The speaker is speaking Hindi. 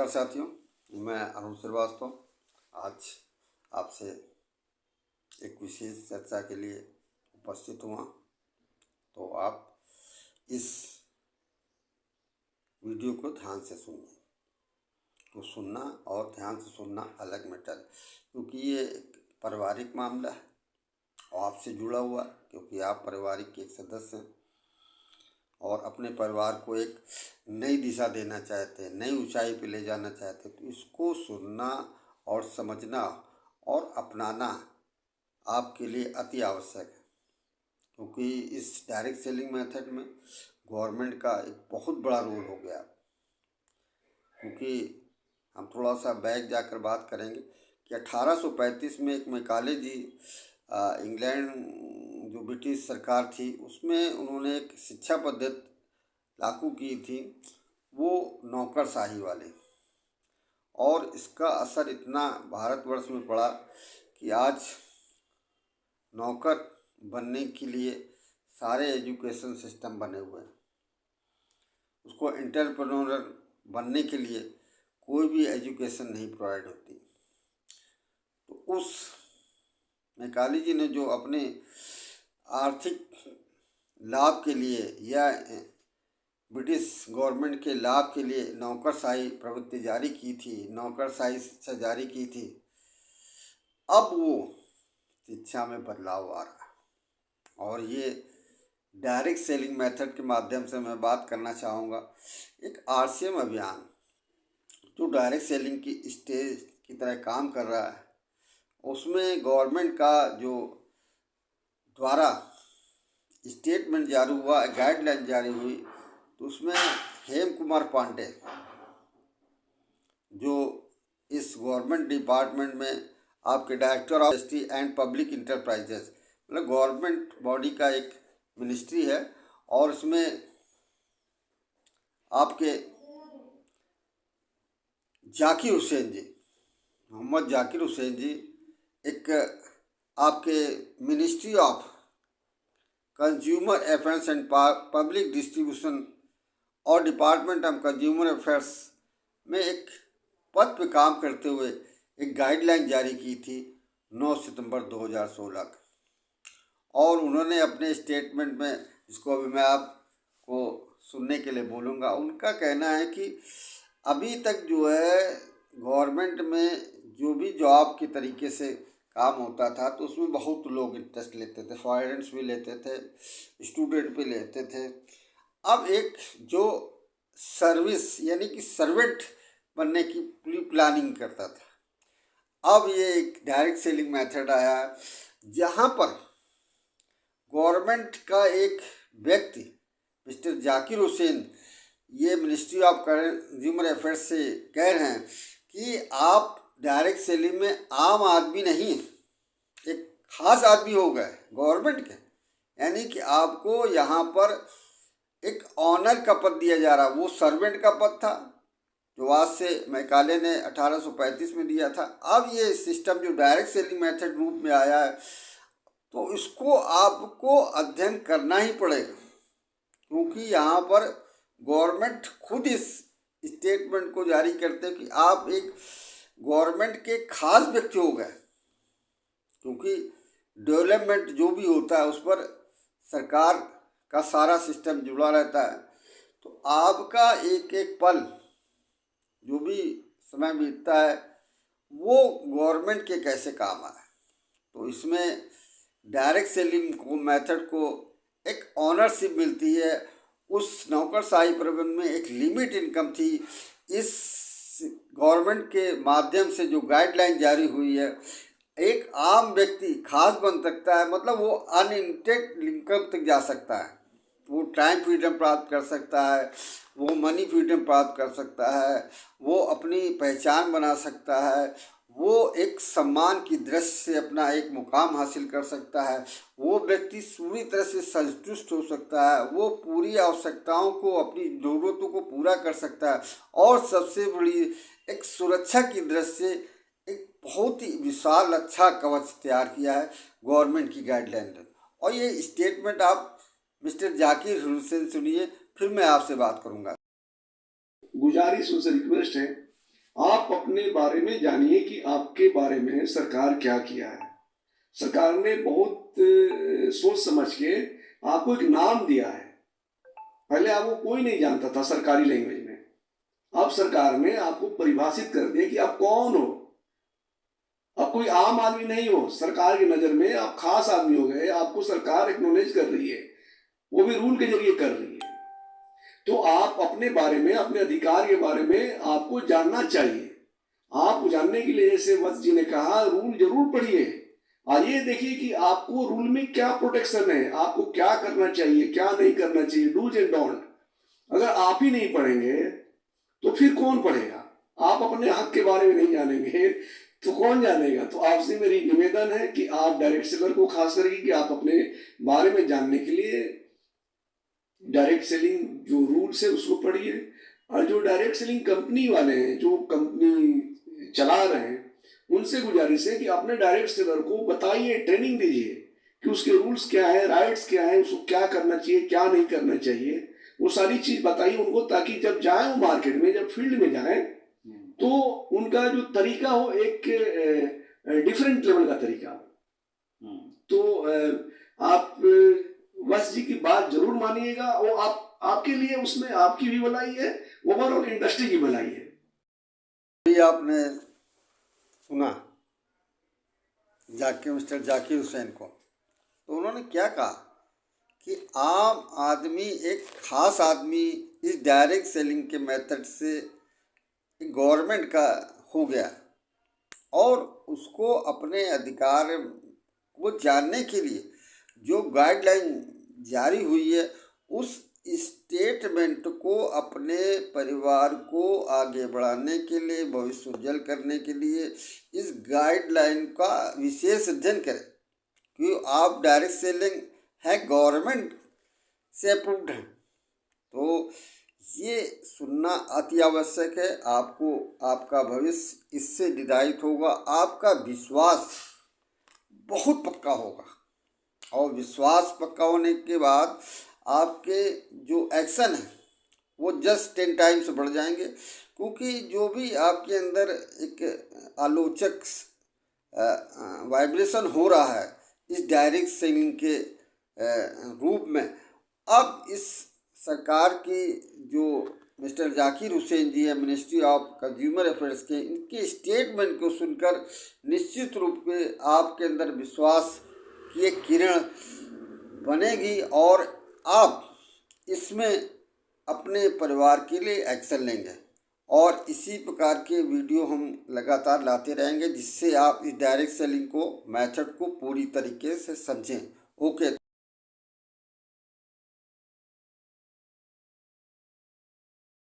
नमस्कार साथियों, मैं अरुण श्रीवास्तव आज आपसे एक विशेष चर्चा के लिए उपस्थित हुआ। तो आप इस वीडियो को ध्यान से सुनिए। तो सुनना और ध्यान से सुनना अलग मैटर है, क्योंकि ये एक पारिवारिक मामला है और आपसे जुड़ा हुआ, क्योंकि आप पारिवारिक के एक सदस्य हैं और अपने परिवार को एक नई दिशा देना चाहते हैं, नई ऊंचाई पे ले जाना चाहते हैं। तो इसको सुनना और समझना और अपनाना आपके लिए अति आवश्यक है, क्योंकि इस डायरेक्ट सेलिंग मेथड में गवर्नमेंट का एक बहुत बड़ा रोल हो गया। क्योंकि हम थोड़ा सा बैक जाकर बात करेंगे कि 1835 में एक मैकाले जी इंग्लैंड जो ब्रिटिश सरकार थी उसमें उन्होंने एक शिक्षा पद्धति लागू की थी, वो नौकरशाही वाले। और इसका असर इतना भारतवर्ष में पड़ा कि आज नौकर बनने के लिए सारे एजुकेशन सिस्टम बने हुए हैं। उसको एंटरप्रेन्योर बनने के लिए कोई भी एजुकेशन नहीं प्रोवाइड होती। तो उस मैकाले जी ने जो अपने आर्थिक लाभ के लिए या ब्रिटिश गवर्नमेंट के लाभ के लिए नौकरशाही प्रवृत्ति जारी की थी, नौकरशाही शिक्षा जारी की थी, अब वो शिक्षा में बदलाव आ रहा है। और ये डायरेक्ट सेलिंग मेथड के माध्यम से मैं बात करना चाहूँगा। एक आरसीएम अभियान जो डायरेक्ट सेलिंग की स्टेज की तरह काम कर रहा है, उसमें गवर्नमेंट का जो द्वारा स्टेटमेंट जारी हुआ, गाइडलाइन जारी हुई, तो उसमें हेम कुमार पांडे जो इस गवर्नमेंट डिपार्टमेंट में आपके director of industry and public enterprises, मतलब गवर्नमेंट बॉडी का एक मिनिस्ट्री है, और उसमें आपके जाकिर हुसैन जी, मोहम्मद जाकिर हुसैन जी एक आपके ministry of consumer affairs and public distribution और डिपार्टमेंट ऑफ कंज्यूमर अफेयर्स में एक पद पे काम करते हुए एक गाइडलाइन जारी की थी 9 सितंबर 2016 को। और उन्होंने अपने स्टेटमेंट में, जिसको अभी मैं आपको सुनने के लिए बोलूँगा, उनका कहना है कि अभी तक जो है गवर्नमेंट में जो भी जॉब के तरीके से काम होता था तो उसमें बहुत लोग इंटरेस्ट लेते थे, फॉरेनर्स भी लेते थे, स्टूडेंट भी लेते थे। अब एक जो सर्विस यानी कि सर्वेंट बनने की पूरी प्लानिंग करता था, अब ये एक डायरेक्ट सेलिंग मेथड आया जहाँ पर गवर्नमेंट का एक व्यक्ति मिस्टर जाकिर हुसैन ये मिनिस्ट्री ऑफ कंज्यूमर अफेयर्स से कह रहे हैं कि आप डायरेक्ट सेलिंग में आम आदमी नहीं, एक खास आदमी हो गए गवर्नमेंट के, यानी कि आपको यहाँ पर एक ऑनर का पद दिया जा रहा। वो सर्वेंट का पद था जो आज से मैकाले ने 1835 में दिया था। अब ये सिस्टम जो डायरेक्ट सेलिंग मेथड रूप में आया है, तो इसको आपको अध्ययन करना ही पड़ेगा, क्योंकि यहाँ पर गवर्नमेंट खुद इस स्टेटमेंट को जारी करते हैं कि आप एक गवर्नमेंट के खास व्यक्ति हो गए, क्योंकि डेवलपमेंट जो भी होता है उस पर सरकार का सारा सिस्टम जुड़ा रहता है। तो आपका एक एक पल जो भी समय बीतता है वो गवर्नमेंट के कैसे काम आए। तो इसमें डायरेक्ट सेलिंग को मेथड को एक ऑनरशिप मिलती है। उस नौकरशाही प्रबंध में एक लिमिट इनकम थी। इस गवर्नमेंट के माध्यम से जो गाइडलाइन जारी हुई है, एक आम व्यक्ति खास बन सकता है, मतलब वो अनलिमिटेड इनकम तक जा सकता है, वो टाइम फ्रीडम प्राप्त कर सकता है, वो मनी फ्रीडम प्राप्त कर सकता है, वो अपनी पहचान बना सकता है, वो एक सम्मान की दृष्टि से अपना एक मुकाम हासिल कर सकता है, वो व्यक्ति पूरी तरह से संतुष्ट हो सकता है, वो पूरी आवश्यकताओं को, अपनी ज़रूरतों को पूरा कर सकता है। और सबसे बड़ी एक सुरक्षा की दृष्टि से एक बहुत ही विशाल अच्छा कवच तैयार किया है गवर्नमेंट की गाइडलाइन ने। और ये स्टेटमेंट आप मिस्टर जाकिर हुसैन सुनिए, फिर मैं आपसे बात करूंगा। गुजारिश उनसे रिक्वेस्ट है आप अपने बारे में जानिए कि आपके बारे में सरकार क्या किया है। सरकार ने बहुत सोच समझ के आपको एक नाम दिया है। पहले आपको कोई नहीं जानता था सरकारी लैंग्वेज में, अब सरकार ने आपको परिभाषित कर दिया कि आप कौन हो। अब कोई आम आदमी नहीं हो, सरकार की नज़र में आप खास आदमी हो गए। आपको सरकार एक्नॉलेज कर रही है, वो भी रूल के जरिए कर रही है। तो आप अपने बारे में, अपने अधिकार के बारे में आपको जानना चाहिए। आप जानने के लिए, जैसे वत्स जी ने कहा, रूल जरूर पढ़िए और ये देखिए कि आपको रूल में क्या प्रोटेक्शन है, आपको क्या करना चाहिए, क्या नहीं करना चाहिए, डूज एंड डोंट। अगर आप ही नहीं पढ़ेंगे तो फिर कौन पढ़ेगा? आप अपने हक के बारे में नहीं जानेंगे तो कौन जानेगा? तो आपसे मेरी निवेदन है कि आप डायरेक्ट सेलर को खास करके कि आप अपने बारे में जानने के लिए डायरेक्ट सेलिंग जो रूल्स है उसको पढ़िए। और जो डायरेक्ट सेलिंग कंपनी वाले हैं, जो कंपनी चला रहे हैं, उनसे गुजारिश है कि अपने डायरेक्ट सेलर को बताइए, ट्रेनिंग दीजिए कि उसके रूल्स क्या है, राइट्स क्या है, उसको क्या करना चाहिए, क्या नहीं करना चाहिए। वो सारी चीज बताइए उनको, ताकि जब जाए वो मार्केट में, जब फील्ड में जाए, तो उनका जो तरीका हो एक डिफरेंट लेवल का तरीका हो। तो आप वत्स जी की बात जरूर मानिएगा। वो आपके लिए, उसमें आपकी भी भलाई है, ओवरऑल इंडस्ट्री की भलाई है। अभी आपने सुना मिस्टर जाकिर हुसैन को, तो उन्होंने क्या कहा कि आम आदमी, एक खास आदमी इस डायरेक्ट सेलिंग के मेथड से गवर्नमेंट का हो गया और उसको अपने अधिकार को जानने के लिए जो गाइडलाइन जारी हुई है, उस स्टेटमेंट को अपने परिवार को आगे बढ़ाने के लिए, भविष्य उज्जवल करने के लिए इस गाइडलाइन का विशेष अध्ययन करें। क्योंकि आप डायरेक्ट सेलिंग है, गवर्नमेंट से अप्रूव्ड है, तो ये सुनना अति आवश्यक है। आपको आपका भविष्य इससे निर्धारित होगा, आपका विश्वास बहुत पक्का होगा और विश्वास पक्का होने के बाद आपके जो एक्शन है वो जस्ट 10 टाइम्स बढ़ जाएंगे। क्योंकि जो भी आपके अंदर एक आलोचक वाइब्रेशन हो रहा है इस डायरेक्ट सेलिंग के रूप में, अब इस सरकार की जो मिस्टर जाकिर हुसैन जी है, मिनिस्ट्री ऑफ कंज्यूमर अफेयर्स के, इनके स्टेटमेंट को सुनकर निश्चित रूप से आपके अंदर विश्वास की एक किरण बनेगी और आप इसमें अपने परिवार के लिए एक्शन लेंगे। और इसी प्रकार के वीडियो हम लगातार लाते रहेंगे, जिससे आप इस डायरेक्ट सेलिंग को, मेथड को पूरी तरीके से समझें। ओके।